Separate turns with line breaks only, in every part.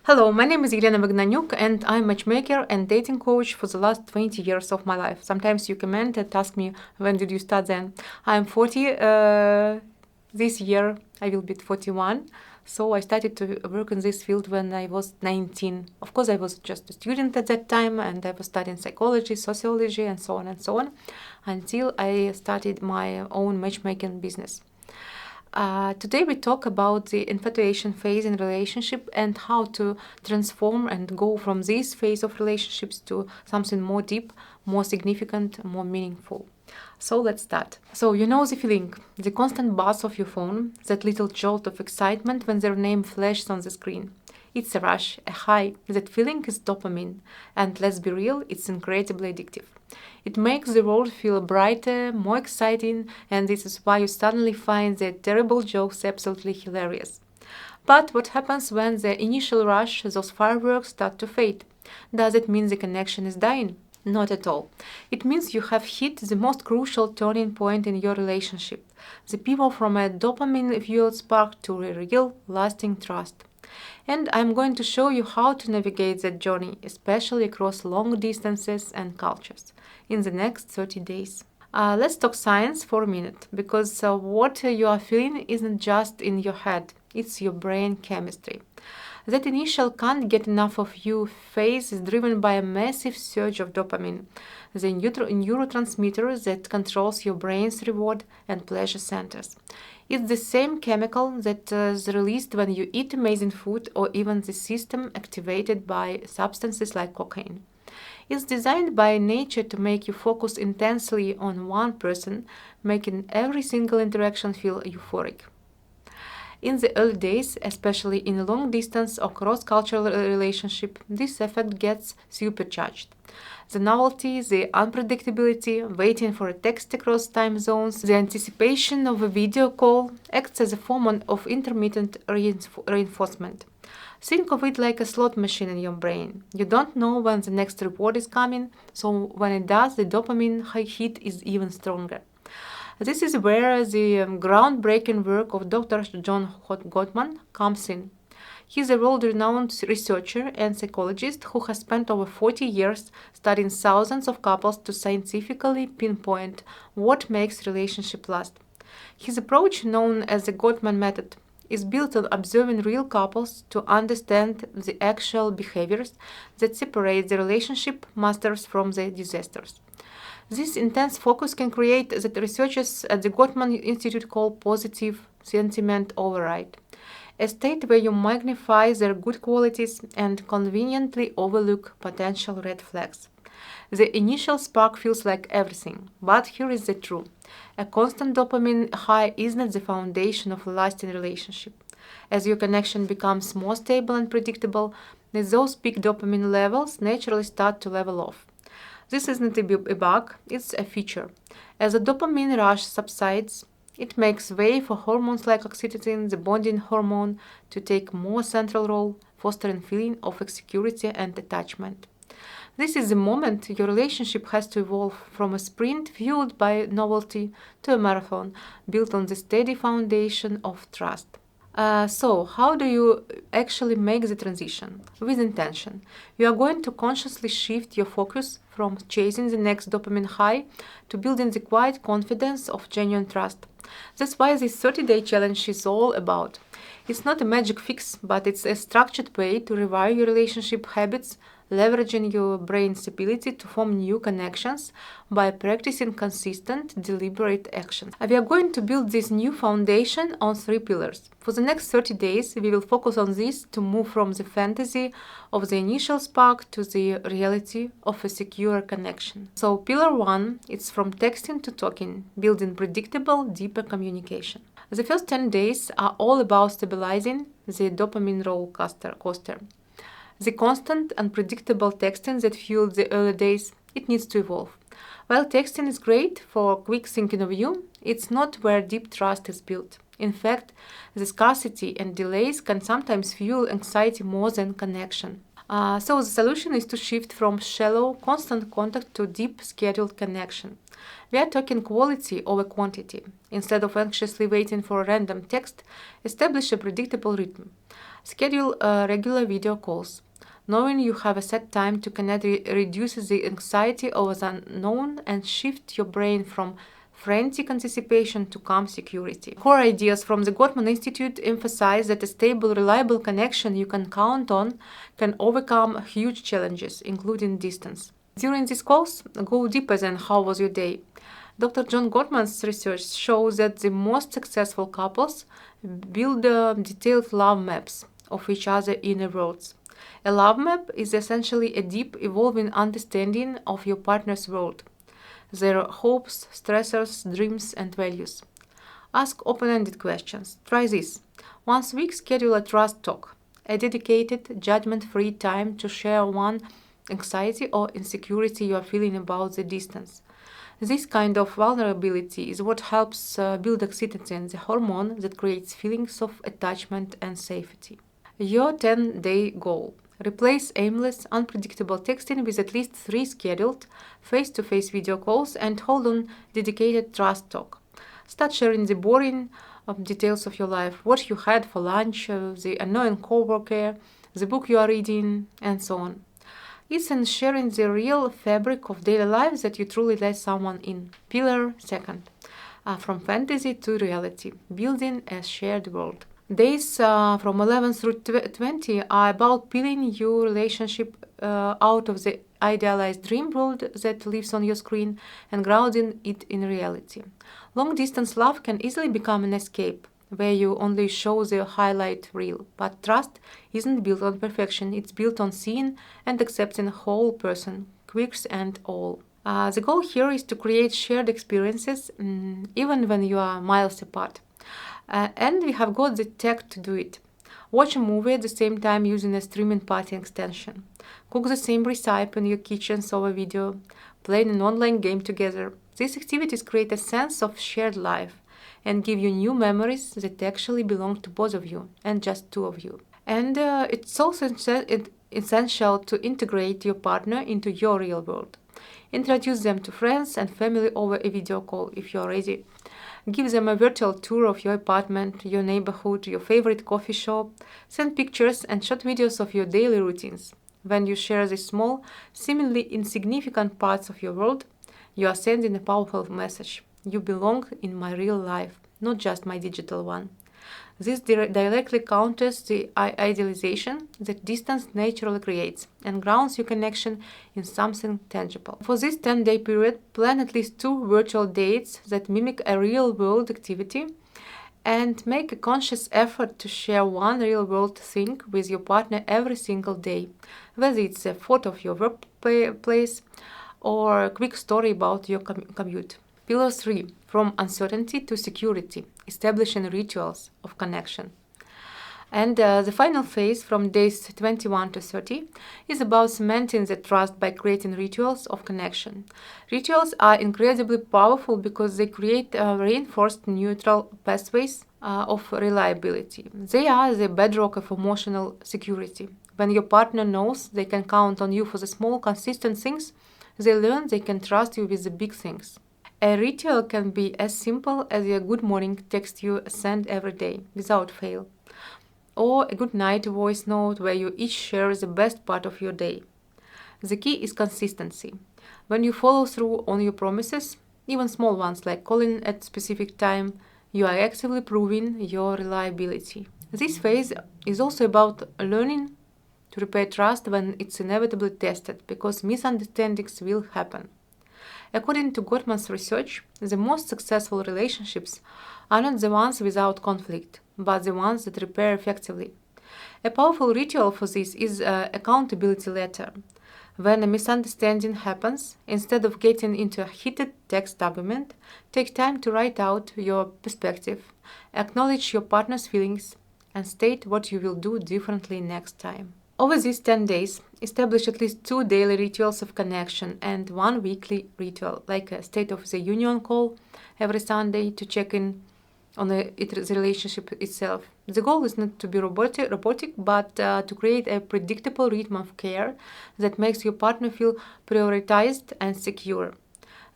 Hello, my name is Elena Magnanyuk and I'm matchmaker and dating coach for the last 20 years of my life. Sometimes you comment and ask me, when did you start then? I'm 40. This year I will be 41. So I started to work in this field when I was 19. Of course, I was just a student at that time and I was studying psychology, sociology, and so on until I started my own matchmaking business. Today we talk about the infatuation phase in relationship and how to transform and go from this phase of relationships to something more deep, more significant, more meaningful. So let's start. So you know the feeling, the constant buzz of your phone, that little jolt of excitement when their name flashes on the screen. It's a rush, a high. That feeling is dopamine, and let's be real, it's incredibly addictive. It makes the world feel brighter, more exciting, and this is why you suddenly find the terrible jokes absolutely hilarious. But what happens when the initial rush, those fireworks, start to fade? Does it mean the connection is dying? Not at all. It means you have hit the most crucial turning point in your relationship, the pivot from a dopamine-fueled spark to a real, lasting trust. And I'm going to show you how to navigate that journey, especially across long distances and cultures, in the next 30 days. Let's talk science for a minute, because what you are feeling isn't just in your head, it's your brain chemistry. That initial can't get enough of you phase is driven by a massive surge of dopamine, the neurotransmitter that controls your brain's reward and pleasure centers. It's the same chemical that is released when you eat amazing food or even the system activated by substances like cocaine. It's designed by nature to make you focus intensely on one person, making every single interaction feel euphoric. In the early days, especially in a long distance or cross-cultural relationship, this effect gets supercharged. The novelty, the unpredictability, waiting for a text across time zones, the anticipation of a video call acts as a form of intermittent reinforcement. Think of it like a slot machine in your brain. You don't know when the next reward is coming, so when it does, the dopamine high hit is even stronger. This is where the groundbreaking work of Dr. John Gottman comes in. He's a world-renowned researcher and psychologist who has spent over 40 years studying thousands of couples to scientifically pinpoint what makes relationship last. His approach, known as the Gottman method, is built on observing real couples to understand the actual behaviors that separate the relationship masters from the disasters. This intense focus can create what researchers at the Gottman Institute call positive sentiment override, a state where you magnify their good qualities and conveniently overlook potential red flags. The initial spark feels like everything, but here is the truth. A constant dopamine high is not the foundation of a lasting relationship. As your connection becomes more stable and predictable, those peak dopamine levels naturally start to level off. This isn't a bug, it's a feature. As the dopamine rush subsides, it makes way for hormones like oxytocin, the bonding hormone, to take more central role, fostering feeling of security and attachment. This is the moment your relationship has to evolve from a sprint fueled by novelty to a marathon built on the steady foundation of trust. So, how do you actually make the transition? With intention. You are going to consciously shift your focus from chasing the next dopamine high to building the quiet confidence of genuine trust. That's why this 30-day challenge is all about. It's not a magic fix, but it's a structured way to rewire your relationship habits, leveraging your brain's ability to form new connections by practicing consistent, deliberate action. We are going to build this new foundation on 3 pillars. For the next 30 days, we will focus on this to move from the fantasy of the initial spark to the reality of a secure connection. So, pillar 1, it's from texting to talking, building predictable, deeper communication. The first 10 days are all about stabilizing the dopamine roller coaster. The constant, unpredictable texting that fueled the early days, it needs to evolve. While texting is great for quick thinking of you, it's not where deep trust is built. In fact, the scarcity and delays can sometimes fuel anxiety more than connection. So the solution is to shift from shallow, constant contact to deep, scheduled connection. We are talking quality over quantity. Instead of anxiously waiting for a random text, establish a predictable rhythm. Schedule regular video calls. Knowing you have a set time to connect reduces the anxiety of the unknown and shifts your brain from frantic anticipation to calm security. Core ideas from the Gottman Institute emphasize that a stable, reliable connection you can count on can overcome huge challenges, including distance. During these calls, go deeper than how was your day. Dr. John Gottman's research shows that the most successful couples build detailed love maps of each other's inner worlds. A love map is essentially a deep, evolving understanding of your partner's world, their hopes, stressors, dreams, and values. Ask open-ended questions. Try this. Once a week, schedule a trust talk, a dedicated, judgment-free time to share one anxiety or insecurity you are feeling about the distance. This kind of vulnerability is what helps build oxytocin, the hormone that creates feelings of attachment and safety. Your 10-day goal. Replace aimless, unpredictable texting with at least 3 scheduled face-to-face video calls and hold on dedicated trust talk. Start sharing the boring details of your life, what you had for lunch, the annoying coworker, the book you are reading, and so on. It's in sharing the real fabric of daily life that you truly let someone in. Pillar 2. From fantasy to reality. Building a shared world. Days from 11 through 20 are about peeling your relationship out of the idealized dream world that lives on your screen and grounding it in reality. Long-distance love can easily become an escape, where you only show the highlight reel. But trust isn't built on perfection, it's built on seeing and accepting a whole person, quirks and all. The goal here is to create shared experiences, even when you are miles apart. And we have got the tech to do it. Watch a movie at the same time using a streaming party extension. Cook the same recipe in your kitchens over video. Play an online game together. These activities create a sense of shared life and give you new memories that actually belong to both of you and just two of you. And it's also essential to integrate your partner into your real world. Introduce them to friends and family over a video call if you're ready. Give them a virtual tour of your apartment, your neighborhood, your favorite coffee shop. Send pictures and short videos of your daily routines. When you share these small, seemingly insignificant parts of your world, you are sending a powerful message. You belong in my real life, not just my digital one. This directly counters the idealization that distance naturally creates and grounds your connection in something tangible. For this 10-day period, plan at least 2 virtual dates that mimic a real-world activity and make a conscious effort to share one real-world thing with your partner every single day, whether it's a photo of your workplace or a quick story about your commute. Pillar 3. From uncertainty to security. Establishing rituals of connection. And the final phase, from days 21 to 30, is about cementing the trust by creating rituals of connection. Rituals are incredibly powerful because they create reinforced neutral pathways of reliability. They are the bedrock of emotional security. When your partner knows they can count on you for the small, consistent things, they learn they can trust you with the big things. A ritual can be as simple as a good morning text you send every day, without fail, or a good night voice note where you each share the best part of your day. The key is consistency. When you follow through on your promises, even small ones like calling at a specific time, you are actively proving your reliability. This phase is also about learning to repair trust when it's inevitably tested, because misunderstandings will happen. According to Gottman's research, the most successful relationships are not the ones without conflict, but the ones that repair effectively. A powerful ritual for this is an accountability letter. When a misunderstanding happens, instead of getting into a heated text argument, take time to write out your perspective, acknowledge your partner's feelings, and state what you will do differently next time. Over these 10 days, establish at least 2 daily rituals of connection and 1 weekly ritual, like a State of the Union call every Sunday to check in on the relationship itself. The goal is not to be robotic, but to create a predictable rhythm of care that makes your partner feel prioritized and secure.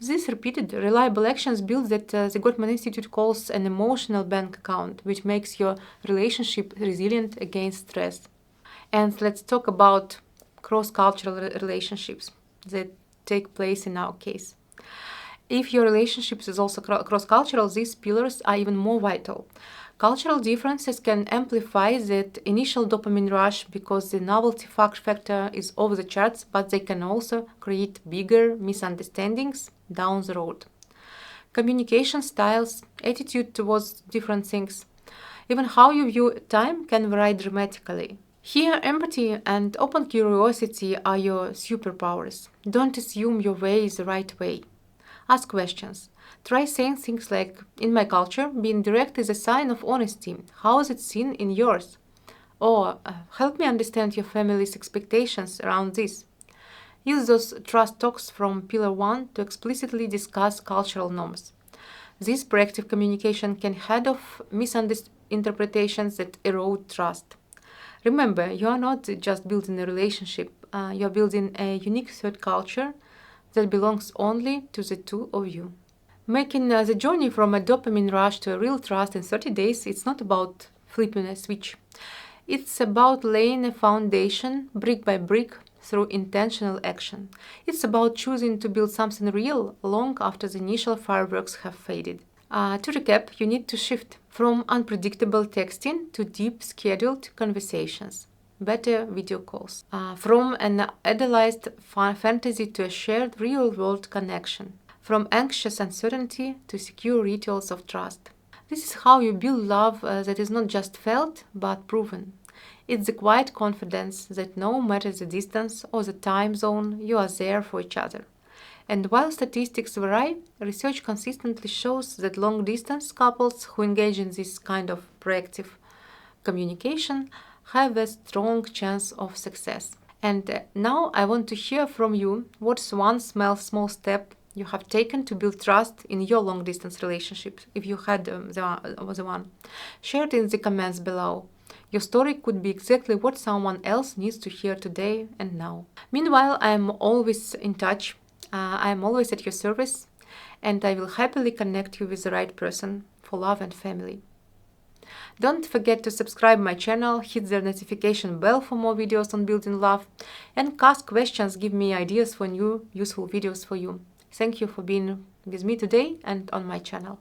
These repeated, reliable actions build that the Gottman Institute calls an emotional bank account, which makes your relationship resilient against stress. And let's talk about cross-cultural relationships that take place in our case. If your relationship is also cross-cultural, these pillars are even more vital. Cultural differences can amplify that initial dopamine rush because the novelty factor is off the charts, but they can also create bigger misunderstandings down the road. Communication styles, attitude towards different things, even how you view time can vary dramatically. Here, empathy and open curiosity are your superpowers. Don't assume your way is the right way. Ask questions. Try saying things like, in my culture, being direct is a sign of honesty. How is it seen in yours? Or, help me understand your family's expectations around this. Use those trust talks from Pillar 1 to explicitly discuss cultural norms. This proactive communication can head off misinterpretations that erode trust. Remember, you are not just building a relationship, you are building a unique third culture that belongs only to the two of you. Making the journey from a dopamine rush to a real trust in 30 days, it's not about flipping a switch. It's about laying a foundation, brick by brick, through intentional action. It's about choosing to build something real long after the initial fireworks have faded. To recap, you need to shift from unpredictable texting to deep scheduled conversations. Better video calls. From an idealized fantasy to a shared real-world connection. From anxious uncertainty to secure rituals of trust. This is how you build love that is not just felt, but proven. It's the quiet confidence that no matter the distance or the time zone, you are there for each other. And while statistics vary, research consistently shows that long-distance couples who engage in this kind of proactive communication have a strong chance of success. And now I want to hear from you what's one small step you have taken to build trust in your long-distance relationship, if you had the one. Share it in the comments below. Your story could be exactly what someone else needs to hear today and now. Meanwhile, I am always in touch. I am always at your service, and I will happily connect you with the right person for love and family. Don't forget to subscribe my channel, hit the notification bell for more videos on building love, and ask questions, give me ideas for new useful videos for you. Thank you for being with me today and on my channel.